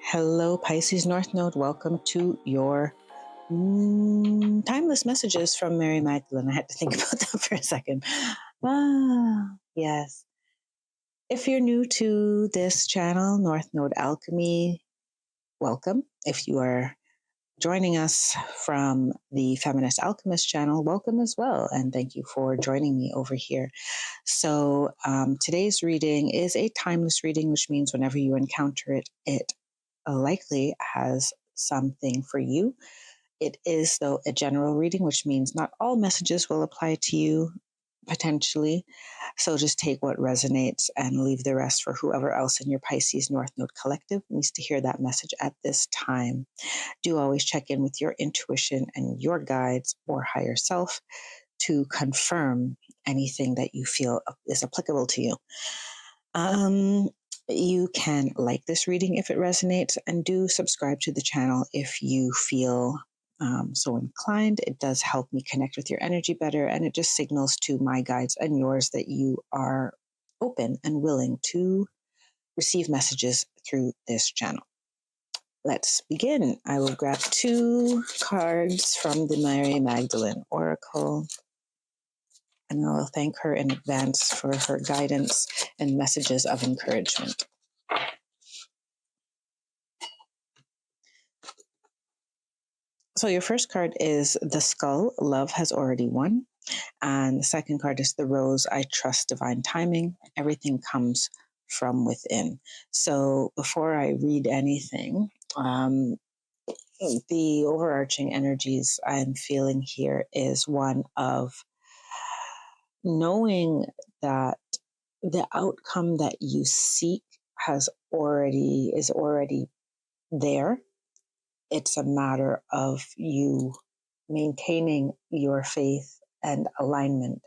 Hello, Pisces North Node. Welcome to your timeless messages from Mary Magdalene. I had to think about that for a second. Yes. If you're new to this channel, North Node Alchemy, welcome. If you are joining us from the Feminist Alchemist channel, welcome as well. And thank you for joining me over here. So today's reading is a timeless reading, which means whenever you encounter it, it likely has something for you. It is, though, a general reading, which means not all messages will apply to you potentially. So just take what resonates and leave the rest for whoever else in your Pisces North Node collective needs to hear that message at this time. Do always check in with your intuition and your guides or higher self to confirm anything that you feel is applicable to you. You can like this reading if it resonates, and do subscribe to the channel if you feel so inclined. It does help me connect with your energy better, and it just signals to my guides and yours that you are open and willing to receive messages through this channel. Let's begin. I will grab 2 cards from the Mary Magdalene Oracle, and I will thank her in advance for her guidance and messages of encouragement. So your first card is the Skull, Love Has Already Won. And the second card is the Rose, I Trust Divine Timing. Everything comes from within. So before I read anything, the overarching energies I'm feeling here is one of knowing that the outcome that you seek is already there. It's a matter of you maintaining your faith and alignment.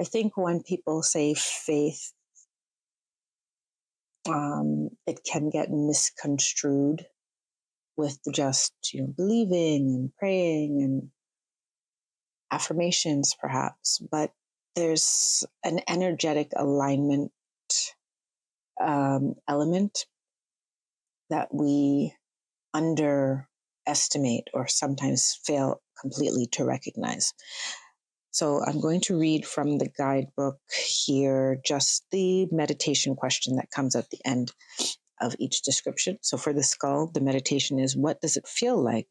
I think when people say faith, it can get misconstrued with just believing and praying and affirmations, perhaps. But there's an energetic alignment element that we underestimate or sometimes fail completely to recognize. So I'm going to read from the guidebook here, just the meditation question that comes at the end of each description. So for the Skull, the meditation is, what does it feel like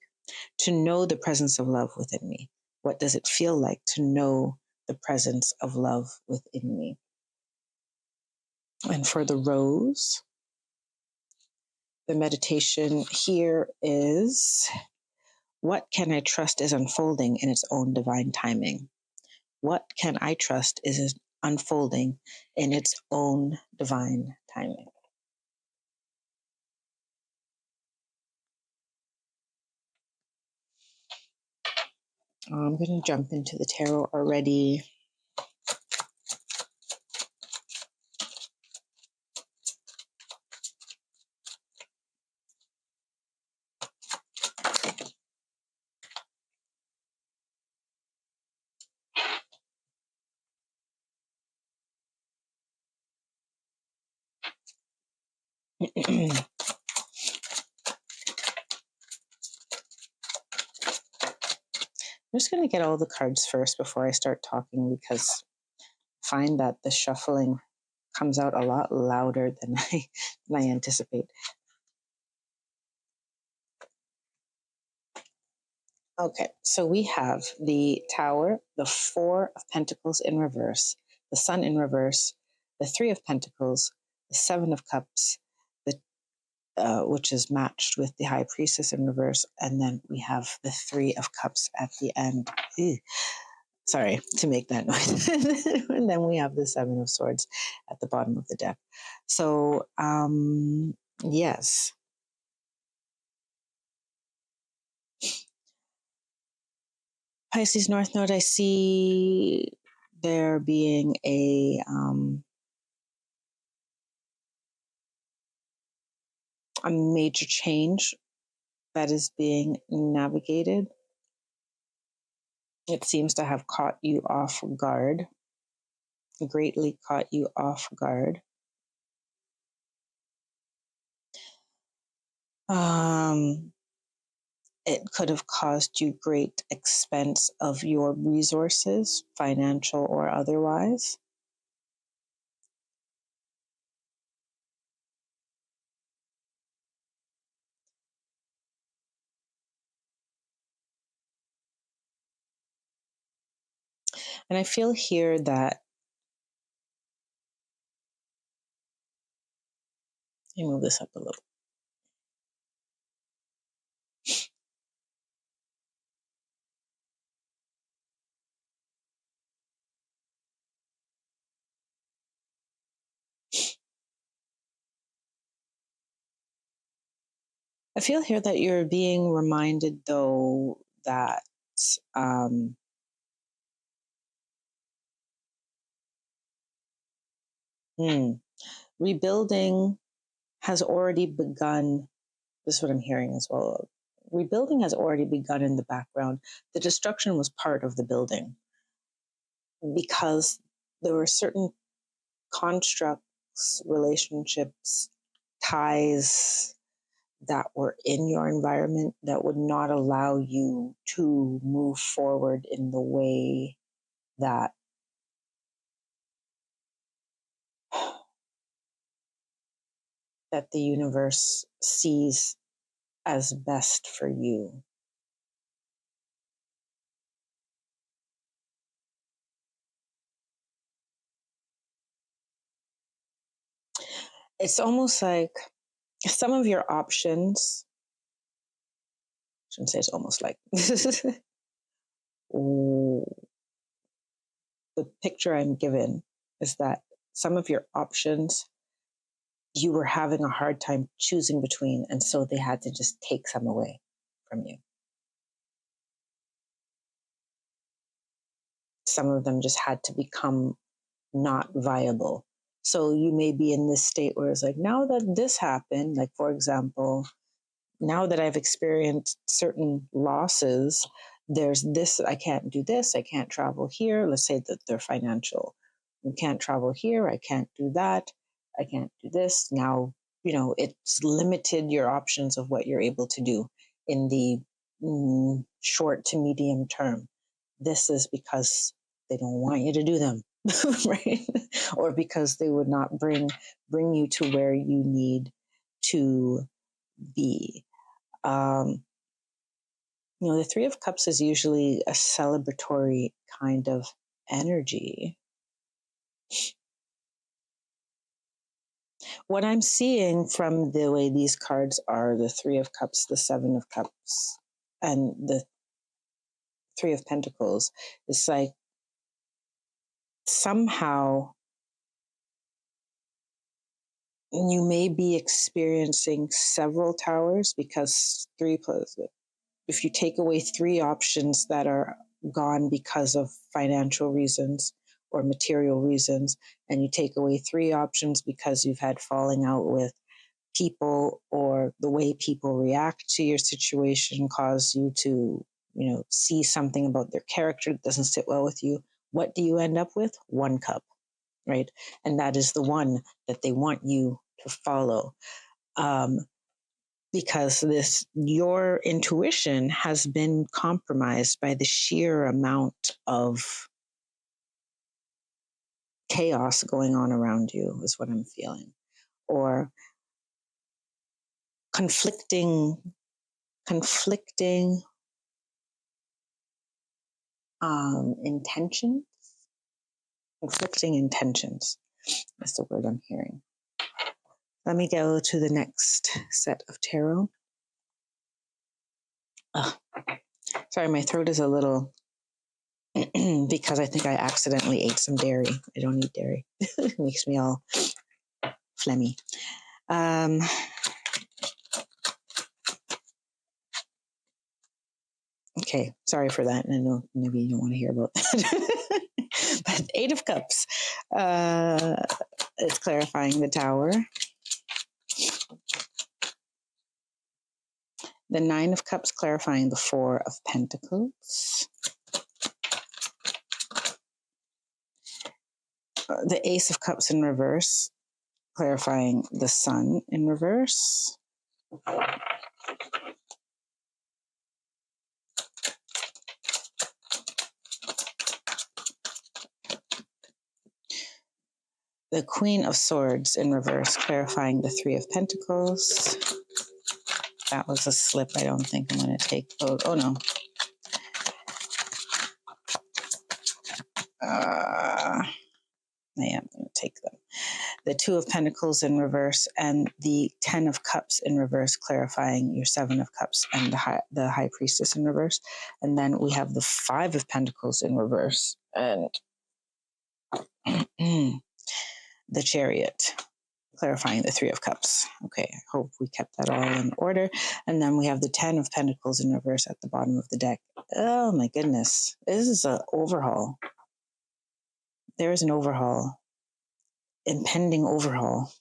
to know the presence of love within me? What does it feel like to know the presence of love within me? And for the Rose, the meditation here is, what can I trust is unfolding in its own divine timing? What can I trust is unfolding in its own divine timing? I'm going to jump into the tarot already. I'm just going to get all the cards first before I start talking, because I find that the shuffling comes out a lot louder than I anticipate. Okay, so we have the Tower, the 4 of Pentacles in reverse, the Sun in reverse, the 3 of Pentacles, the 7 of Cups, which is matched with the High Priestess in reverse, and then we have the 3 of Cups at the end. Ew. Sorry to make that noise. And then we have the 7 of Swords at the bottom of the deck. So, yes. Pisces North Node, I see there being a major change that is being navigated. It seems to have caught you off guard, greatly caught you off guard. Um, it could have caused you great expense of your resources, financial or otherwise. And I feel here that, let me move this up a little. I feel here that you're being reminded, though, that um, rebuilding has already begun. This is what I'm hearing as well. Rebuilding has already begun in the background. The destruction was part of the building because there were certain constructs, relationships, ties that were in your environment that would not allow you to move forward in the way that that the universe sees as best for you. It's almost like some of your options, I shouldn't say it's almost like, the picture I'm given is that some of your options you were having a hard time choosing between, and so they had to just take some away from you. Some of them just had to become not viable. So you may be in this state where it's like, now that this happened, like for example, now that I've experienced certain losses, there's this, I can't do this, I can't travel here. Let's say that they're financial. I can't travel here, I can't do that, I can't do this. Now, it's limited your options of what you're able to do in the short to medium term. This is because they don't want you to do them, right? Or because they would not bring you to where you need to be. Um, the Three of Cups is usually a celebratory kind of energy. What I'm seeing from the way these cards are, the Three of Cups, the Seven of Cups, and the Three of Pentacles, it's like somehow you may be experiencing several towers because three plus, if you take away three options that are gone because of financial reasons or material reasons, and you take away three options because you've had falling out with people or the way people react to your situation cause you to, see something about their character that doesn't sit well with you. What do you end up with? One cup, right? And that is the one that they want you to follow. Because your intuition has been compromised by the sheer amount of chaos going on around you, is what I'm feeling, or conflicting intentions. Conflicting intentions is the word I'm hearing. Let me go to the next set of tarot. Sorry, my throat is a little because I think I accidentally ate some dairy. I don't eat dairy. It makes me all phlegmy. Okay, sorry for that. I know maybe you don't want to hear about that. But Eight of Cups is clarifying the Tower. The Nine of Cups clarifying the Four of Pentacles. The Ace of Cups in reverse clarifying the Sun in reverse. The Queen of Swords in reverse, clarifying the Three of Pentacles. That was a slip. I don't think I'm going to take those. Oh, no. I am going to take them. The Two of Pentacles in reverse and the Ten of Cups in reverse, clarifying your Seven of Cups and the High Priestess in reverse. And then we have the Five of Pentacles in reverse and the Chariot, clarifying the Three of Cups. Okay, I hope we kept that all in order. And then we have the Ten of Pentacles in reverse at the bottom of the deck. Oh my goodness. This is an overhaul. There is an overhaul, impending overhaul.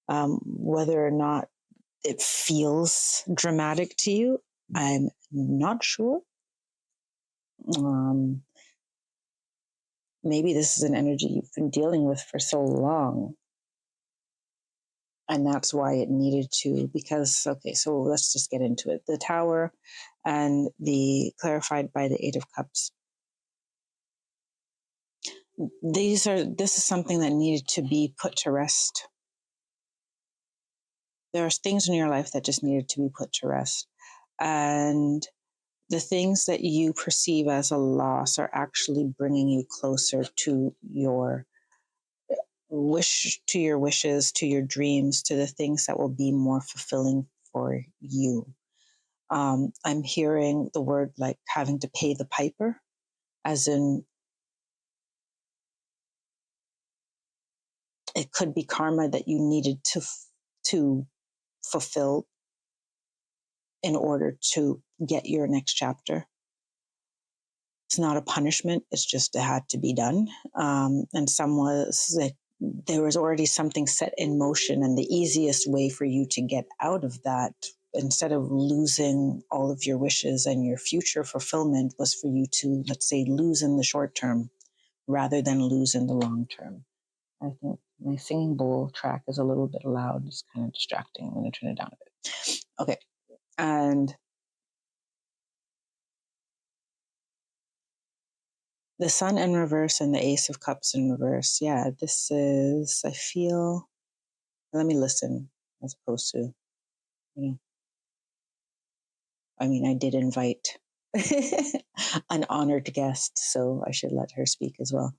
Whether or not it feels dramatic to you, I'm not sure. Maybe this is an energy you've been dealing with for so long. And that's why it needed to, because, okay, so let's just get into it. The Tower and the clarified by the Eight of Cups. This is something that needed to be put to rest. There are things in your life that just needed to be put to rest. And the things that you perceive as a loss are actually bringing you closer to your to your wishes, to your dreams, to the things that will be more fulfilling for you. I'm hearing the word like having to pay the piper, as in it could be karma that you needed to fulfill in order to get your next chapter. It's not a punishment. It's just it had to be done. And some was that there was already something set in motion, and the easiest way for you to get out of that, instead of losing all of your wishes and your future fulfillment, was for you to, let's say, lose in the short term rather than lose in the long term. I think my singing bowl track is a little bit loud. It's kind of distracting. I'm going to turn it down a bit. Okay. And the Sun in reverse and the Ace of Cups in reverse. Yeah, this is, I feel, let me listen as opposed to, I mean, I did invite an honored guest, so I should let her speak as well.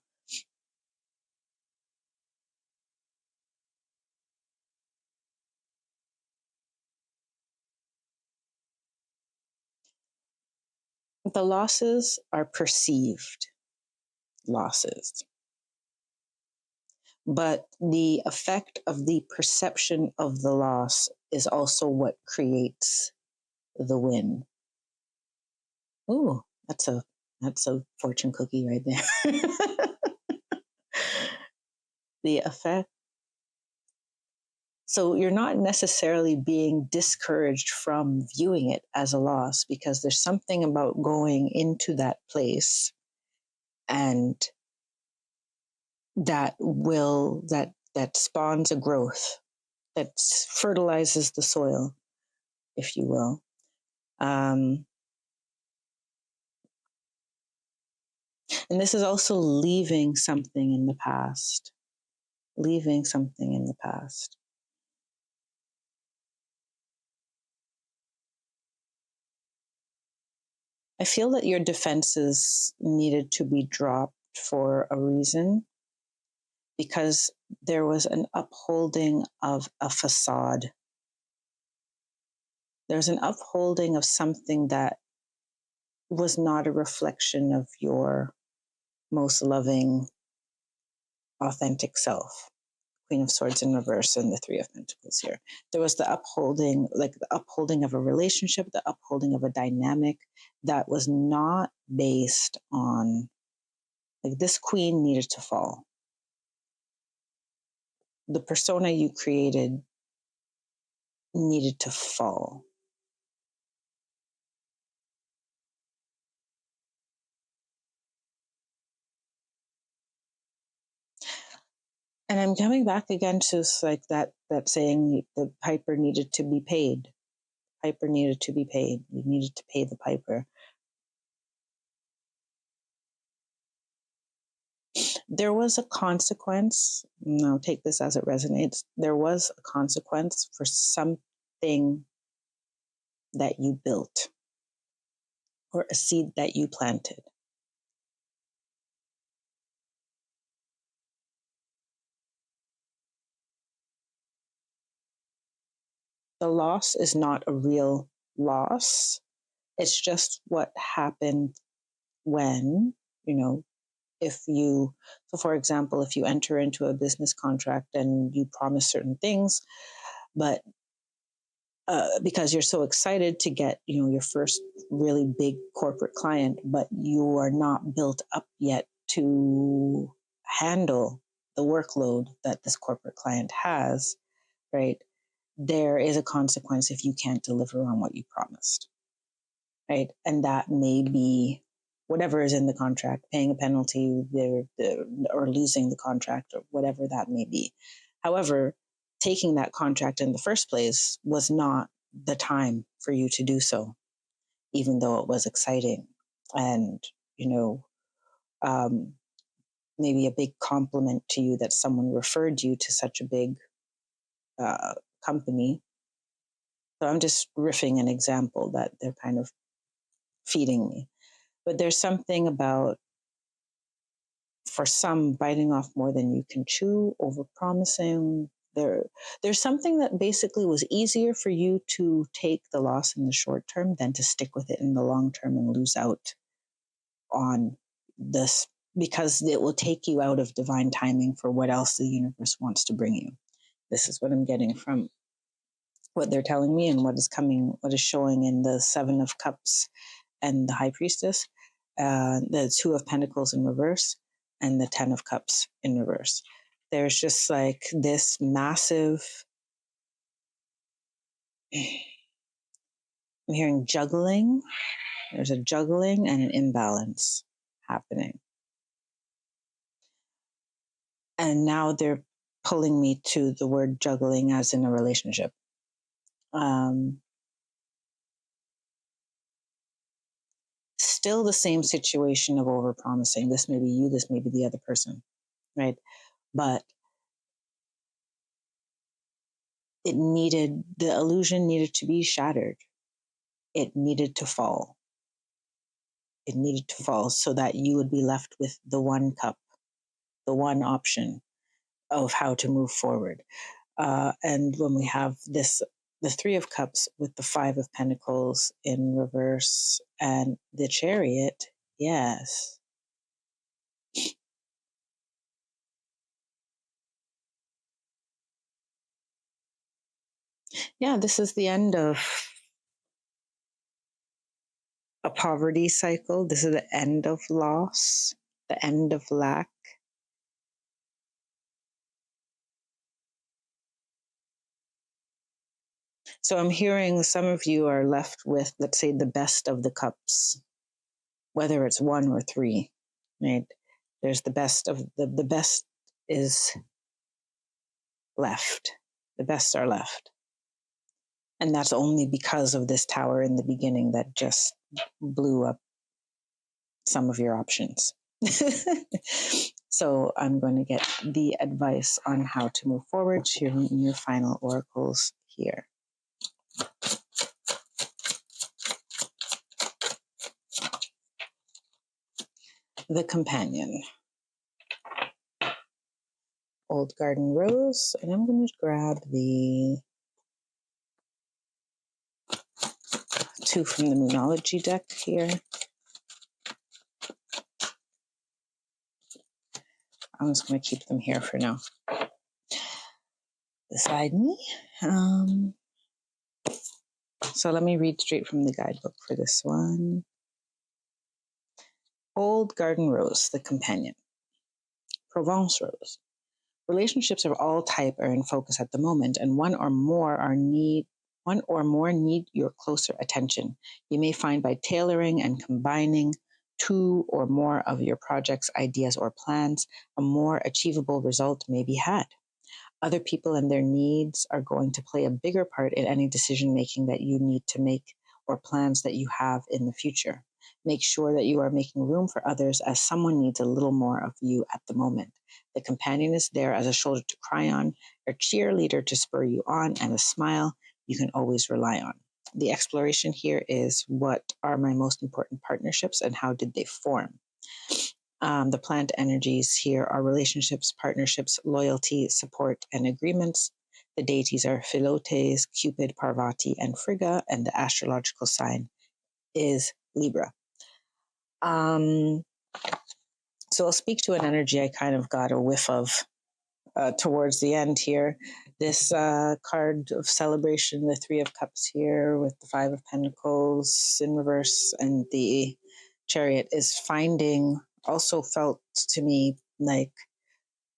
The losses are perceived losses, but the effect of the perception of the loss is also what creates the win. Ooh, that's a fortune cookie right there. The effect. So you're not necessarily being discouraged from viewing it as a loss, because there's something about going into that place and that spawns a growth, that fertilizes the soil, if you will. And this is also leaving something in the past. Leaving something in the past. I feel that your defenses needed to be dropped for a reason, because there was an upholding of a facade. There's an upholding of something that was not a reflection of your most loving, authentic self. Queen of Swords in reverse and the Three of Pentacles here. There was the upholding, like the upholding of a relationship, the upholding of a dynamic that was not based on, like, this queen needed to fall. The persona you created needed to fall. And I'm coming back again to like that saying, the piper needed to be paid. Piper needed to be paid. You needed to pay the piper. There was a consequence. Now take this as it resonates. There was a consequence for something that you built or a seed that you planted. The loss is not a real loss. It's just what happened when, if you, so for example, if you enter into a business contract and you promise certain things, but because you're so excited to get, your first really big corporate client, but you are not built up yet to handle the workload that this corporate client has, right? There is a consequence if you can't deliver on what you promised, right? And that may be whatever is in the contract, paying a penalty or losing the contract or whatever that may be. However, taking that contract in the first place was not the time for you to do so, even though it was exciting and, um, maybe a big compliment to you that someone referred you to such a big company. So I'm just riffing an example that they're kind of feeding me. But there's something about, for some, biting off more than you can chew, over promising. There's something that basically was easier for you to take the loss in the short term than to stick with it in the long term and lose out on this, because it will take you out of divine timing for what else the universe wants to bring you. This is what I'm getting from what they're telling me and what is showing in the 7 of Cups and the High Priestess, the 2 of Pentacles in reverse, and the 10 of Cups in reverse. There's just like this massive, I'm hearing juggling. There's a juggling and an imbalance happening. And now they're pulling me to the word juggling as in a relationship. Still the same situation of overpromising. This may be you, this may be the other person, right? But the illusion needed to be shattered. It needed to fall. It needed to fall so that you would be left with the one cup, the one option of how to move forward. And when we have this, the 3 of Cups with the 5 of Pentacles in reverse and the Chariot, yes. Yeah, this is the end of a poverty cycle. This is the end of loss, the end of lack. So I'm hearing some of you are left with, let's say, the best of the cups, whether it's 1 or 3, right? There's the best of the best is left. The best are left. And that's only because of this tower in the beginning that just blew up some of your options. So I'm going to get the advice on how to move forward to your final oracles here. The Companion. Old Garden Rose. And I'm going to grab the 2 from the Moonology deck here. I'm just going to keep them here for now. Beside me. So let me read straight from the guidebook for this one. Old Garden Rose, the Companion. Provence Rose. Relationships of all type are in focus at the moment, and one or more need your closer attention. You may find by tailoring and combining two or more of your projects, ideas, or plans, a more achievable result may be had. Other people and their needs are going to play a bigger part in any decision making that you need to make or plans that you have in the future. Make sure that you are making room for others, as someone needs a little more of you at the moment. The companion is there as a shoulder to cry on, a cheerleader to spur you on, and a smile you can always rely on. The exploration here is, what are my most important partnerships and how did they form? The plant energies here are relationships, partnerships, loyalty, support, and agreements. The deities are Philotes, Cupid, Parvati, and Frigga, and the astrological sign is Libra. So I'll speak to an energy I kind of got a whiff of towards the end here. This card of celebration, the Three of Cups here with the Five of Pentacles in reverse and the Chariot, is finding, also felt to me like,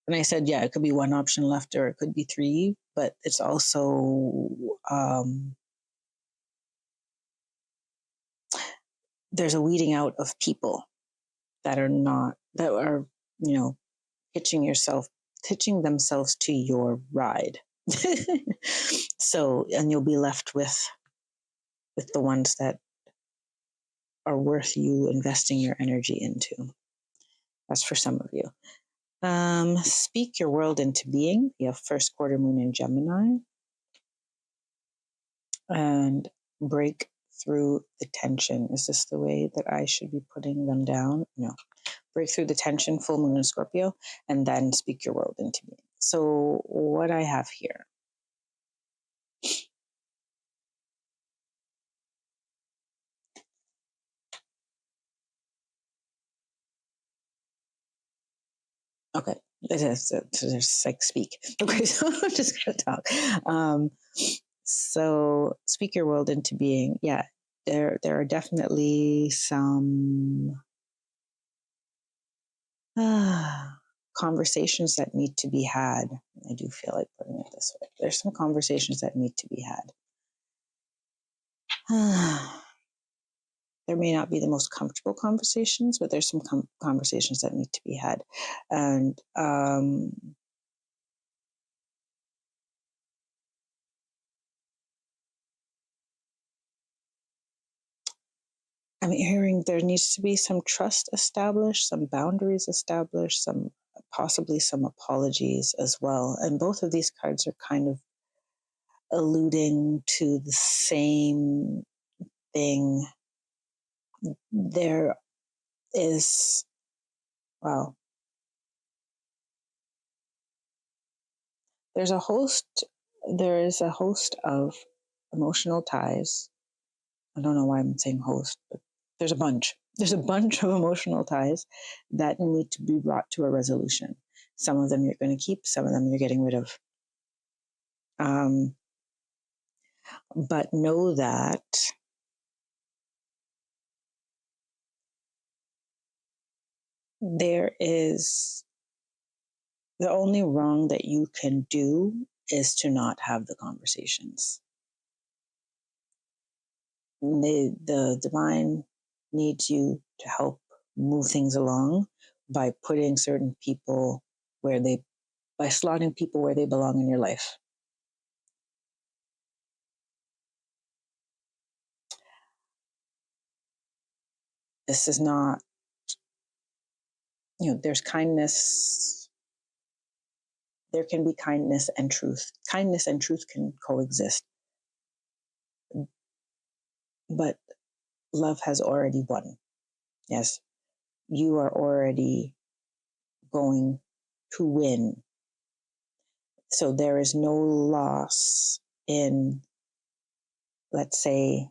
and I said, yeah, it could be one option left or it could be three, but it's also, there's a weeding out of people that are not, that are, you know, hitching themselves to your ride. So, and you'll be left with the ones that are worth you investing your energy into. That's for some of you. Speak your world into being. You have first quarter moon in Gemini. And break through the tension. Is this the way that I should be putting them down? No. Break through the tension, full moon in Scorpio, and then speak your world into being. So what I have here. Okay, it's like speak. Okay, so I'm just gonna talk. So speak your world into being. Yeah, there are definitely some conversations that need to be had. I do feel like putting it this way. There's some conversations that need to be had. There may not be the most comfortable conversations, but there's some conversations that need to be had. And I'm hearing there needs to be some trust established, some boundaries established, possibly some apologies as well. And both of these cards are kind of alluding to the same thing. There is, well, there is a host of emotional ties. I don't know why I'm saying host, but there's a bunch of emotional ties that need to be brought to a resolution. Some of them you're going to keep, some of them you're getting rid of. But know that there is, the only wrong that you can do is to not have the conversations. The divine needs you to help move things along by putting certain people by slotting people where they belong in your life. This is not, there's kindness. There can be kindness and truth. Kindness and truth can coexist. But love has already won. Yes, you are already going to win. So there is no loss in, let's say,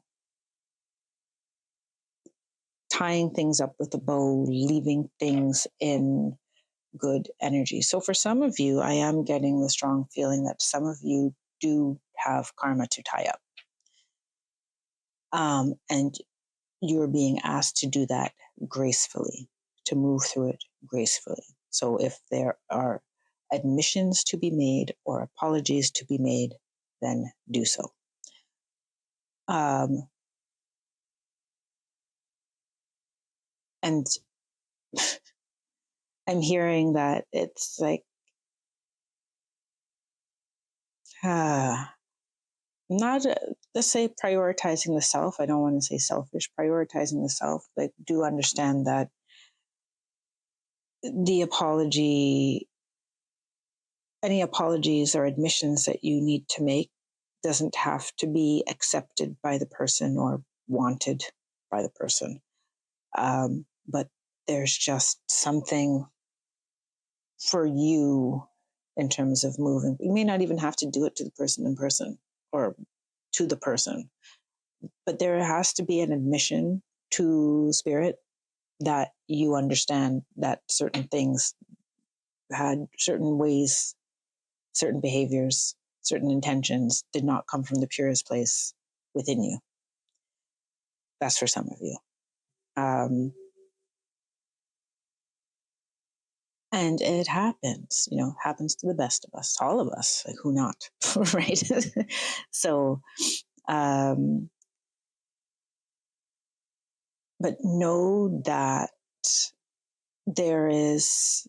tying things up with a bow, leaving things in good energy. So for some of you, I am getting the strong feeling that some of you do have karma to tie up. And you're being asked to do that gracefully, to move through it gracefully. So if there are admissions to be made or apologies to be made, then do so. And I'm hearing that it's like, not, let's say, prioritizing the self. I don't want to say selfish, prioritizing the self, but do understand that the apology, any apologies or admissions that you need to make doesn't have to be accepted by the person or wanted by the person. But there's just something for you in terms of moving. You may not even have to do it to the person in person or to the person, but there has to be an admission to spirit that you understand that certain things had certain ways, certain behaviors, certain intentions did not come from the purest place within you. That's for some of you. And it happens, happens to the best of us, all of us, like who not, right? So, but know that there is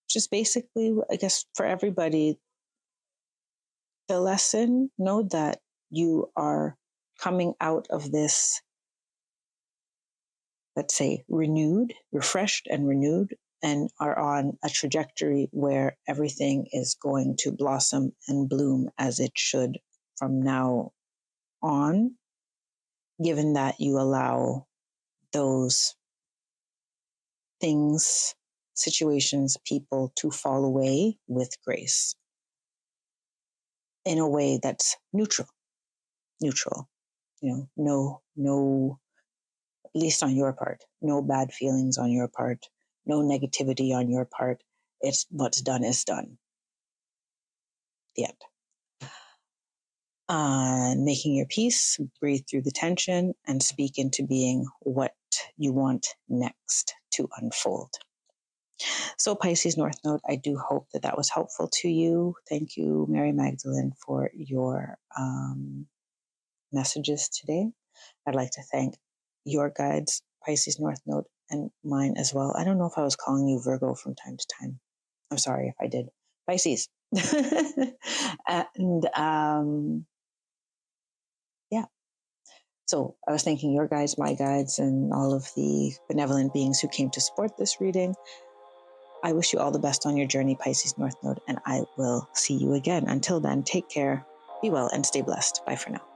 just basically, I guess, for everybody, the lesson, know that you are coming out of this, let's say, renewed, refreshed and renewed, and are on a trajectory where everything is going to blossom and bloom as it should from now on, given that you allow those things, situations, people to fall away with grace in a way that's neutral, no, at least on your part, no bad feelings on your part, no negativity on your part. It's what's done is done. The end. Making your peace, breathe through the tension, and speak into being what you want next to unfold. So Pisces North Node, I do hope that that was helpful to you. Thank you, Mary Magdalene, for your messages today. I'd like to thank your guides, Pisces North Node, and mine as well. I don't know if I was calling you Virgo from time to time. I'm sorry if I did. Pisces. And yeah. So I was thanking your guides, my guides, and all of the benevolent beings who came to support this reading. I wish you all the best on your journey, Pisces North Node, and I will see you again. Until then, take care, be well, and stay blessed. Bye for now.